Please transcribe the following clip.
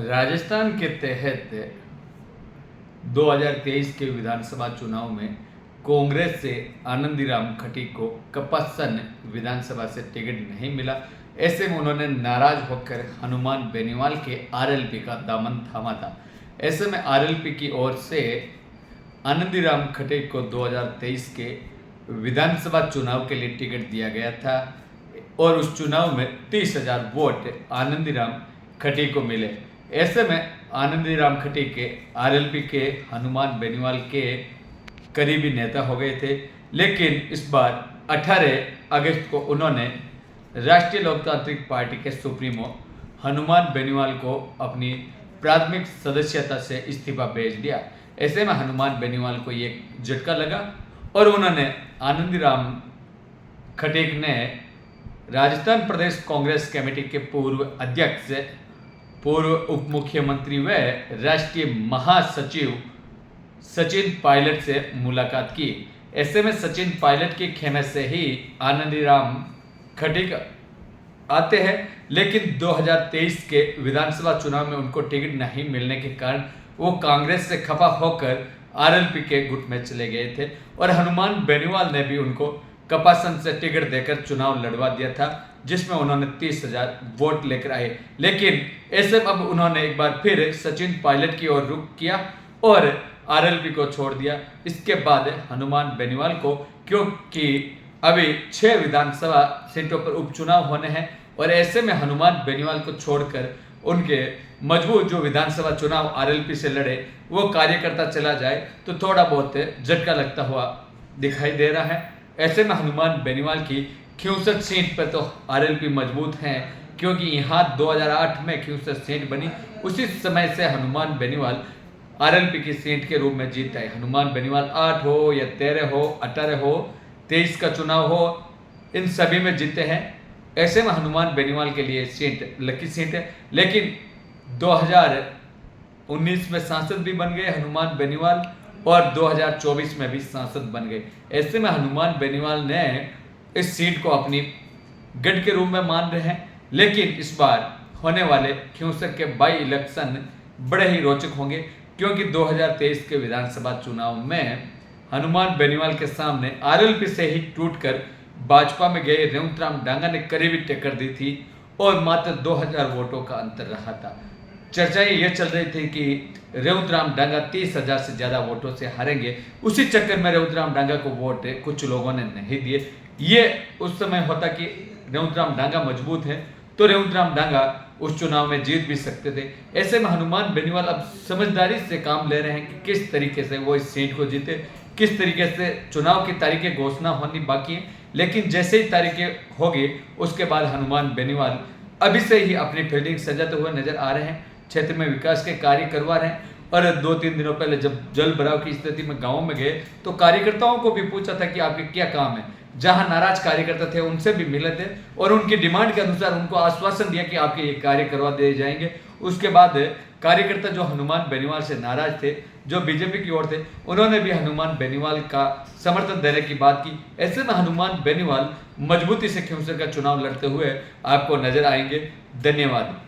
राजस्थान के तहत 2023 के विधानसभा चुनाव में कांग्रेस से आनंदीराम खटीक को कपसन विधानसभा से टिकट नहीं मिला। ऐसे में उन्होंने नाराज होकर हनुमान बेनीवाल के आरएलपी का दामन थामा था। ऐसे में आरएलपी की ओर से आनंदीराम खटीक को 2023 के विधानसभा चुनाव के लिए टिकट दिया गया था और उस चुनाव में 30,000 वोट आनंदीराम खटीक को मिले। ऐसे में आनंदीराम खटीक के आरएलपी के हनुमान बेनीवाल के करीबी नेता हो गए थे, लेकिन इस बार 18 अगस्त को उन्होंने राष्ट्रीय लोकतांत्रिक पार्टी के सुप्रीमो हनुमान बेनीवाल को अपनी प्राथमिक सदस्यता से इस्तीफा भेज दिया। ऐसे में हनुमान बेनीवाल को ये झटका लगा और उन्होंने आनंदीराम खटीक ने राजस्थान प्रदेश कांग्रेस कमेटी के पूर्व अध्यक्ष, पूर्व उप मुख्यमंत्री व राष्ट्रीय महासचिव सचिन पायलट से मुलाकात की। ऐसे में सचिन पायलट के कहने से ही आनंदीराम खटीक आते हैं, लेकिन 2023 के विधानसभा चुनाव में उनको टिकट नहीं मिलने के कारण वो कांग्रेस से खफा होकर आरएलपी के गुट में चले गए थे और हनुमान बेनीवाल ने भी उनको कपासन से टिकट देकर चुनाव लड़वा दिया था, जिसमें उन्होंने 30,000 वोट लेकर आए। लेकिन ऐसे में अब उन्होंने एक बार फिर सचिन पायलट की ओर रुख किया और आरएलपी को छोड़ दिया। इसके बाद हनुमान बेनीवाल को, क्योंकि अभी 6 विधानसभा सीटों पर उपचुनाव होने हैं और ऐसे में हनुमान बेनीवाल को छोड़कर उनके मजबूत जो विधानसभा चुनाव आरएलपी से लड़े वो कार्यकर्ता चला जाए तो थोड़ा बहुत झटका लगता हुआ दिखाई दे रहा है। ऐसे में हनुमान बेनीवाल की 64 सीट पर तो आरएलपी मजबूत हैं, क्योंकि यहाँ 2008 में 64 सीट बनी। उसी समय से हनुमान बेनीवाल आरएलपी की सीट के रूप में जीता है। हनुमान बेनीवाल 8 हो या 13 हो, 18 हो, 23 का चुनाव हो, इन सभी में जीते हैं। ऐसे में हनुमान बेनीवाल के लिए सीट लकी सीट है, लेकिन 2019 में सांसद भी बन गए हनुमान बेनीवाल और 2024 में भी सांसद बन गए। ऐसे में हनुमान बेनीवाल ने इस सीट को अपनी गढ़ के रूप में मान रहे हैं, लेकिन इस बार होने वाले क्यूंसक के बाई इलेक्शन बड़े ही रोचक होंगे, क्योंकि 2023 के विधानसभा चुनाव में हनुमान बेनीवाल के सामने आरएलपी से ही टूटकर भाजपा में गए रेवंतराम डांगा ने करीबी टक्कर दी थी और मात्र 2,000 वोटों का अंतर रहा था। चर्चाएं ये चल रही थी कि रेवंतराम डांगा 30,000 से ज़्यादा वोटों से हारेंगे। उसी चक्कर में रेवंतराम डांगा को वोट कुछ लोगों ने नहीं दिए। ये उस समय होता कि रेवंतराम डांगा मजबूत है तो रेवंतराम डांगा उस चुनाव में जीत भी सकते थे। ऐसे में हनुमान बेनीवाल अब समझदारी से काम ले रहे हैं कि किस तरीके से वो इस सीट को जीते, किस तरीके से चुनाव की तारीखें घोषणा होनी बाकी है, लेकिन जैसे ही तारीखें होगी उसके बाद हनुमान बेनीवाल अभी से ही अपनी फील्डिंग सजाते हुए नजर आ रहे हैं। क्षेत्र में विकास के कार्य करवा रहे हैं और 2-3 दिनों पहले जब जल भराव की स्थिति में गाँव में गए तो कार्यकर्ताओं को भी पूछा था कि आपके क्या काम है। जहां नाराज कार्यकर्ता थे उनसे भी मिले थे और उनकी डिमांड के अनुसार उनको आश्वासन दिया कि आपके ये कार्य करवा दिए जाएंगे। उसके बाद कार्यकर्ता जो हनुमान बेनीवाल से नाराज थे, जो बीजेपी की ओर थे, उन्होंने भी हनुमान बेनीवाल का समर्थन देने की बात की। ऐसे में हनुमान बेनीवाल मजबूती से क्यूंसर का चुनाव लड़ते हुए आपको नजर आएंगे। धन्यवाद।